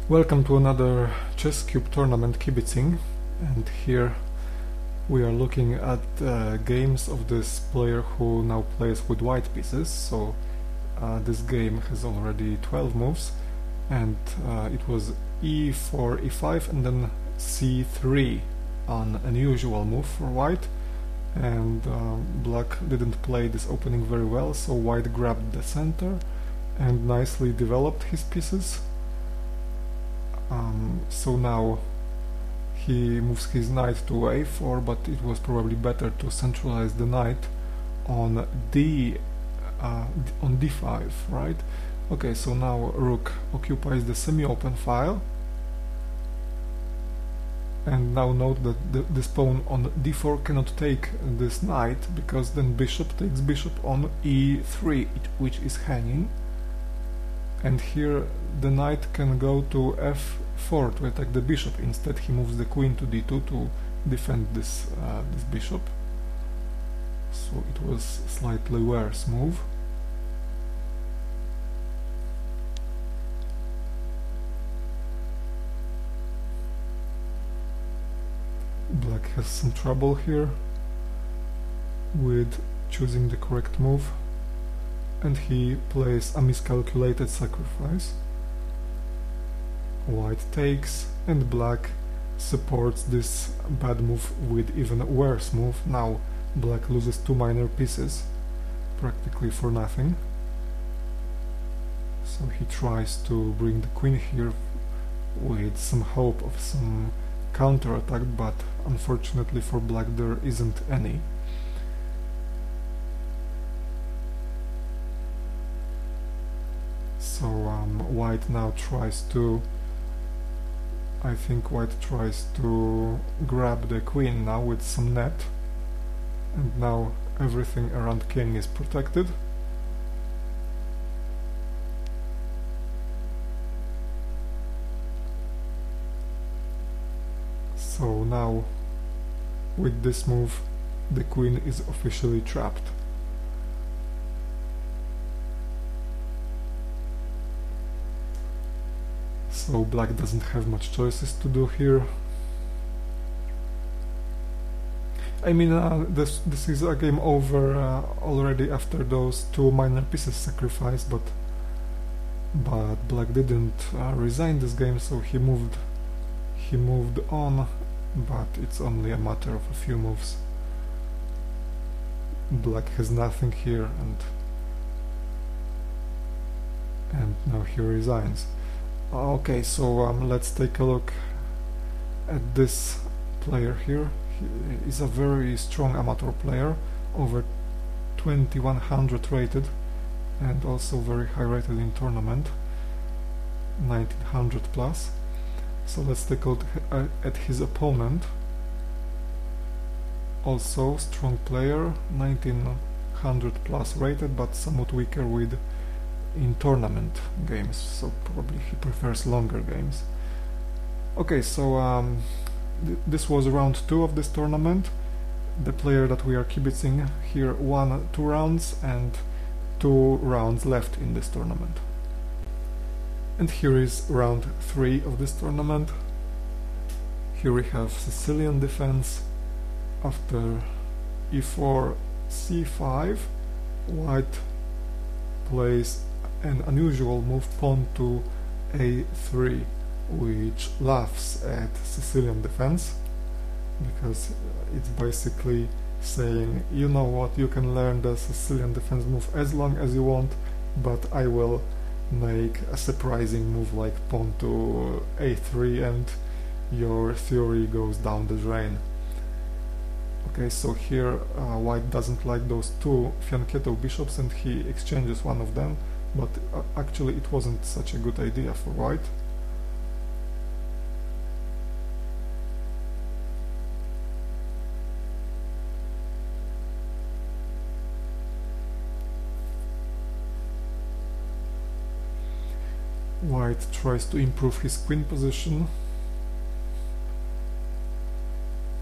Welcome to another Chesscube tournament kibitzing, and here we are looking at games of this player who now plays with white pieces. So this game has already 12 moves, and it was e4, e5 and then c3, an unusual move for white, and black didn't play this opening very well, so white grabbed the center and nicely developed his pieces. So now he moves his knight to a4, but it was probably better to centralize the knight on d5, right? Okay, so now rook occupies the semi-open file, and now note that this pawn on d4 cannot take this knight, because then bishop takes bishop on e3, which is hanging. And here the knight can go to f4 to attack the bishop. Instead he moves the queen to d2 to defend this bishop. So it was a slightly worse move. Black has some trouble here with choosing the correct move, and he plays a miscalculated sacrifice. White takes, and black supports this bad move with even a worse move. Now black loses two minor pieces, practically for nothing. So he tries to bring the queen here with some hope of some counterattack, but unfortunately for black there isn't any. So white now tries to, I think white tries to grab the queen now with some net, and now everything around king is protected. So now with this move the queen is officially trapped. So black doesn't have much choices to do here. I mean, this is a game over already after those two minor pieces sacrificed, but black didn't resign this game, so he moved on, but it's only a matter of a few moves. Black has nothing here, and now he resigns. Okay, so let's take a look at this player here. He is a very strong amateur player, over 2100 rated, and also very high rated in tournament, 1900 plus. So let's take a look at his opponent. Also strong player, 1900 plus rated, but somewhat weaker in tournament games, so probably he prefers longer games. Okay, so this was round 2 of this tournament. The player that we are kibitzing here won 2 rounds, and 2 rounds left in this tournament. And here is round 3 of this tournament. Here we have Sicilian defense. After e4, c5, white plays an unusual move, pawn to a3, which laughs at Sicilian defense, because it's basically saying, you know what, you can learn the Sicilian defense move as long as you want, but I will make a surprising move like pawn to a3 and your theory goes down the drain. Okay, so here white doesn't like those two fianchetto bishops, and he exchanges one of them, but actually it wasn't such a good idea for white. White tries to improve his queen position,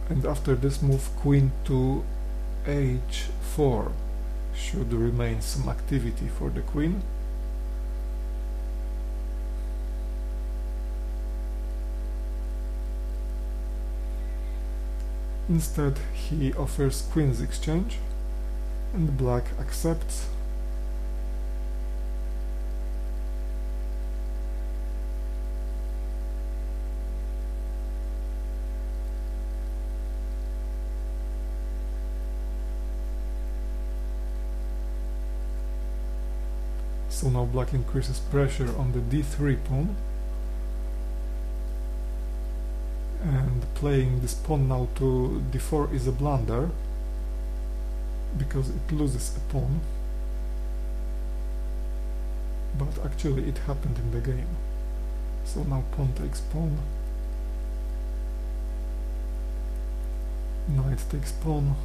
and after this move queen to h4 should remain some activity for the queen. Instead he offers queen's exchange, and black accepts. So now black increases pressure on the d3 pawn, and playing this pawn now to d4 is a blunder because it loses a pawn, but actually it happened in the game. So now pawn takes pawn, knight takes pawn,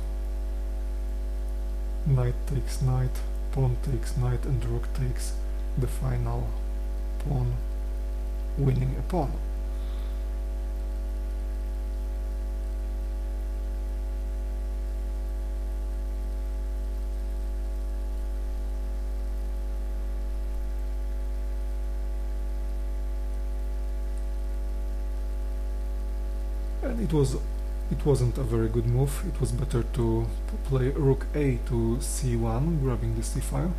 knight takes knight, pawn takes knight, and rook takes the final pawn, winning a pawn. And it wasn't a very good move. It was better to play rook a to c1, grabbing the c file.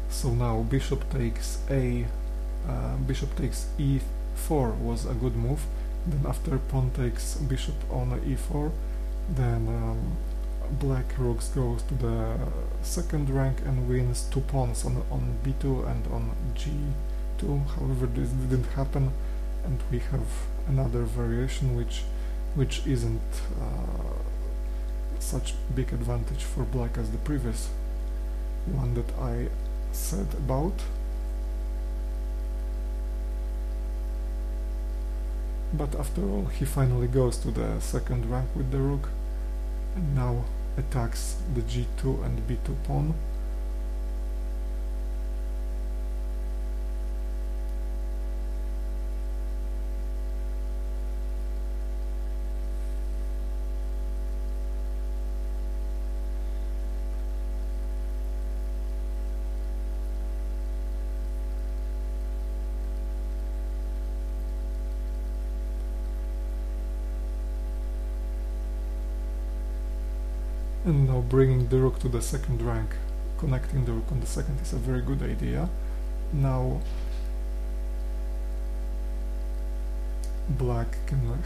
So now bishop takes a, bishop takes e4 was a good move. Then after pawn takes bishop on e4, then black rooks goes to the second rank and wins 2 pawns on b2 and on g2. However, this didn't happen, and we have another variation which isn't such big advantage for black as the previous one that I said about. But after all, he finally goes to the second rank with the rook, and now attacks the g2 and b2 pawn. And now bringing the rook to the second rank, connecting the rook on the second is a very good idea. Now black can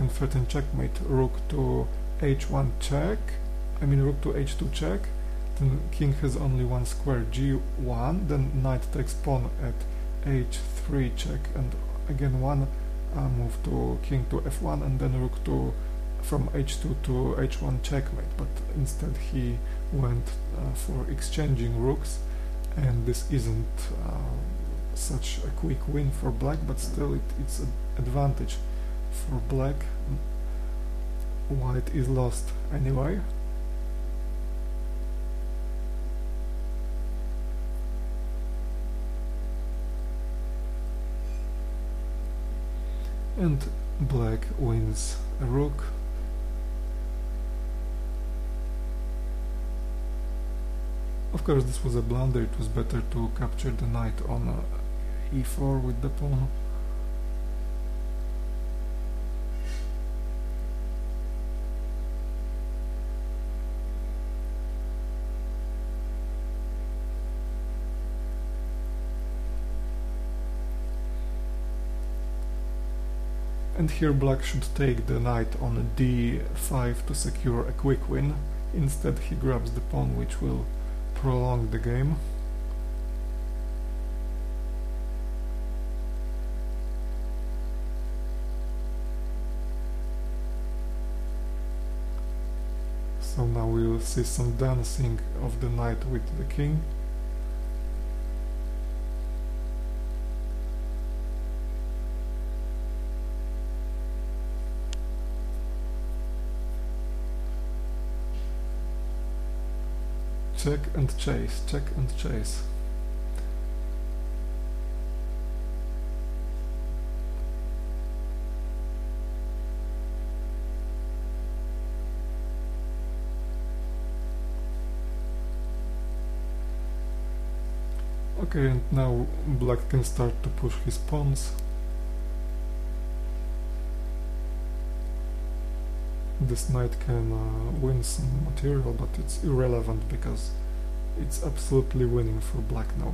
threaten checkmate, rook to h1 check, rook to h2 check, then king has only one square, g1, then knight takes pawn at h3 check, and again one move to king to f1, and then rook to from h2 to h1 checkmate, but instead he went for exchanging rooks, and this isn't such a quick win for black, but still it's an advantage for black. White is lost anyway. And black wins a rook. Of course, this was a blunder. It was better to capture the knight on e4 with the pawn. And here black should take the knight on d5 to secure a quick win. Instead he grabs the pawn, which will prolong the game. So now we will see some dancing of the knight with the king. Check and chase, check and chase. Okay, and now black can start to push his pawns. This knight can win some material, but it's irrelevant because it's absolutely winning for black now.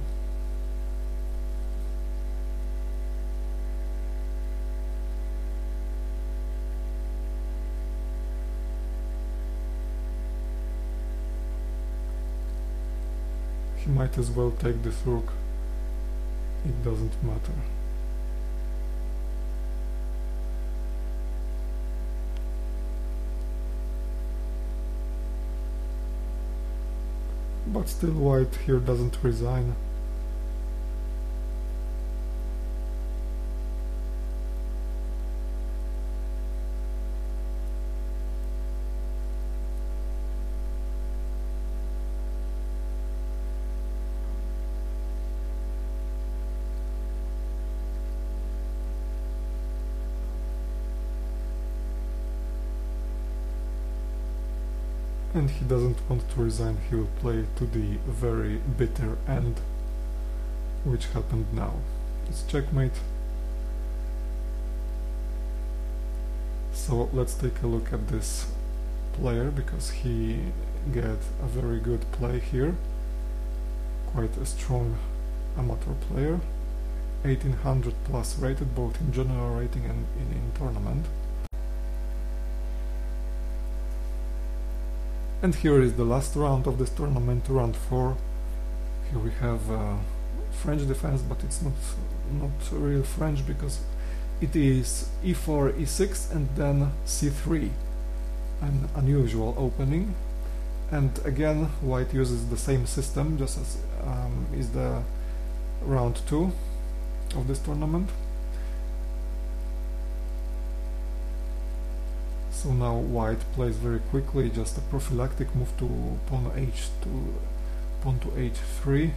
He might as well take this rook, it doesn't matter. But still white here doesn't resign. And he doesn't want to resign, he will play to the very bitter end, which happened now. It's checkmate. So let's take a look at this player, because he get a very good play here. Quite a strong amateur player. 1800 plus rated, both in general rating and in tournament. And here is the last round of this tournament, round 4. Here we have French defense, but it's not real French, because it is e4, e6 and then c3, an unusual opening. And again white uses the same system, just as is the round 2 of this tournament. So now white plays very quickly, just a prophylactic move to pawn to h3.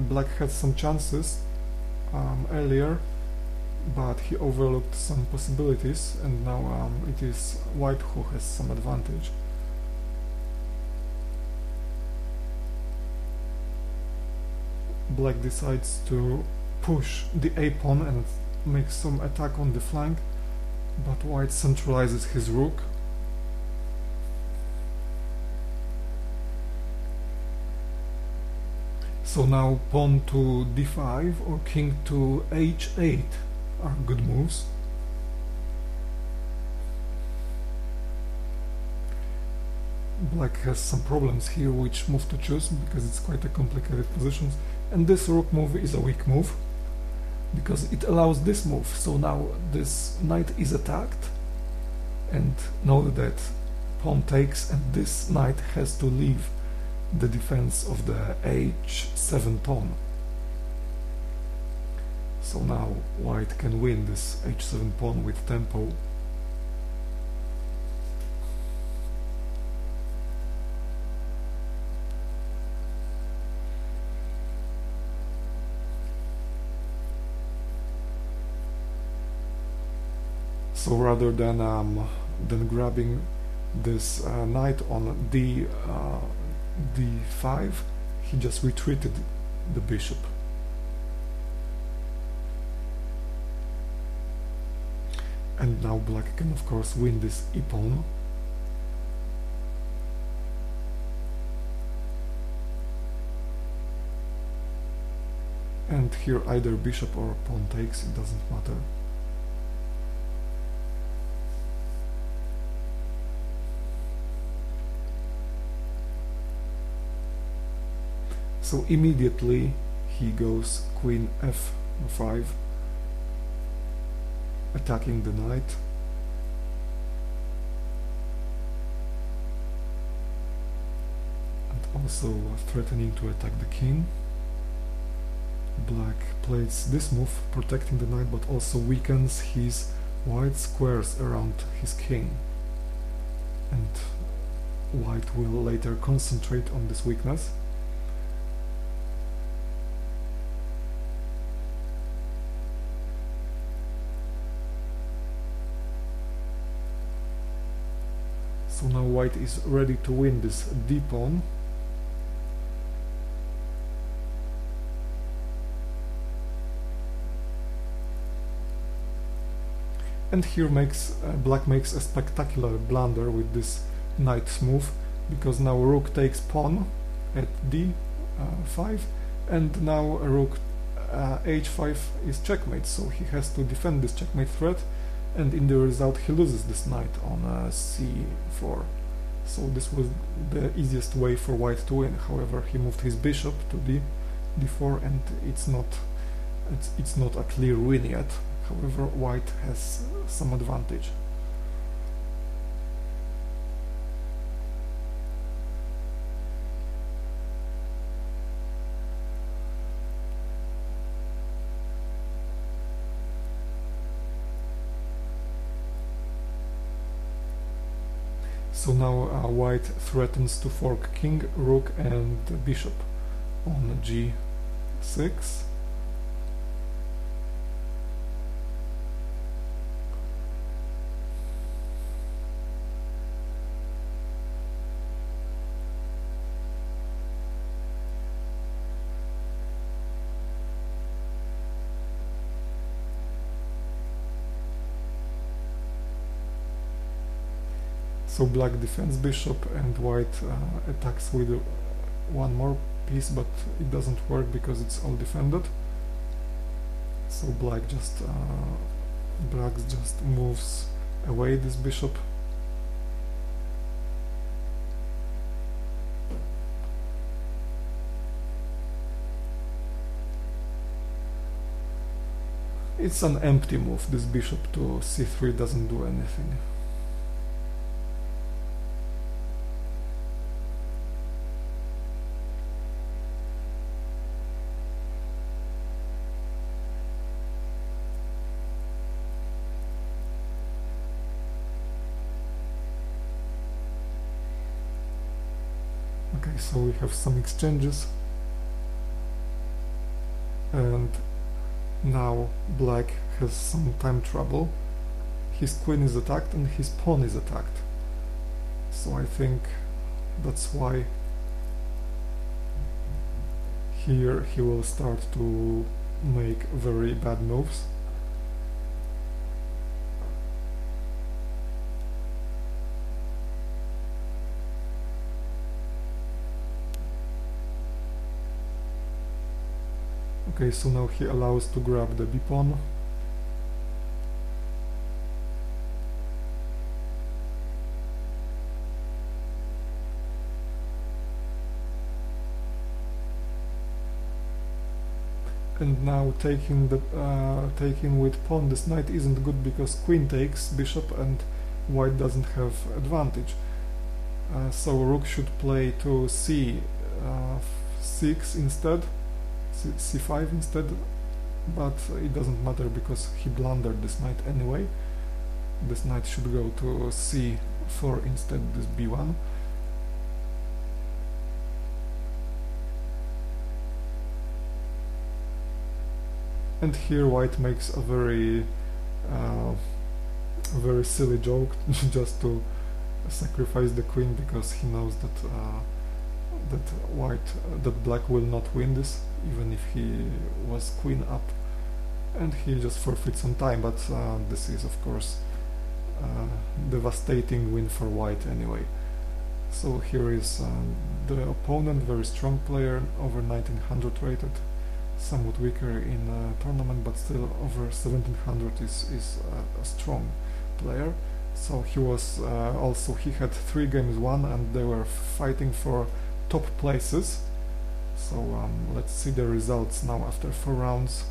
Black had some chances earlier, but he overlooked some possibilities, and now it is white who has some advantage. Black decides to push the a-pawn and make some attack on the flank, but white centralizes his rook. So now pawn to d5 or king to h8 are good moves. Black has some problems here which move to choose, because it's quite a complicated position, and this rook move is a weak move because it allows this move. So now this knight is attacked, and note that pawn takes, and this knight has to leave the defense of the h7 pawn. So now white can win this h7 pawn with tempo. So rather than grabbing this knight on d5, he just retreated the bishop. And now black can of course win this e-pawn. And here either bishop or pawn takes, it doesn't matter. So immediately he goes queen f5, attacking the knight. And also threatening to attack the king. Black plays this move, protecting the knight, but also weakens his white squares around his king. And white will later concentrate on this weakness. white is ready to win this d-pawn. And here black makes a spectacular blunder with this knight move, because now rook takes pawn at d5, and now rook h5 is checkmate, so he has to defend this checkmate threat, and in the result he loses this knight on c4. So this was the easiest way for white to win. However, he moved his bishop to d4, and it's not a clear win yet. However, white has some advantage. So now white threatens to fork king, rook and bishop on g6. So black defends bishop and white attacks with one more piece, but it doesn't work because it's all defended. So black just moves away this bishop. It's an empty move. This bishop to c3 doesn't do anything. Okay, so we have some exchanges, and now black has some time trouble. His queen is attacked and his pawn is attacked, so I think that's why here he will start to make very bad moves. Okay, so now he allows to grab the b-pawn. And now taking with pawn this knight isn't good, because queen takes bishop and white doesn't have advantage. So rook should play to c6 instead. c5 instead, but it doesn't matter because he blundered this knight anyway. This knight should go to c4 instead, this b1. And here white makes a very silly joke just to sacrifice the queen, because he knows that that black will not win this, even if he was queen up, and he just forfeits some time. But this is of course devastating win for white anyway. So here is the opponent, very strong player, over 1900 rated, somewhat weaker in tournament, but still over 1700 is a strong player. So he was he had 3 games won, and they were fighting for top places. So let's see the results now after 4 rounds.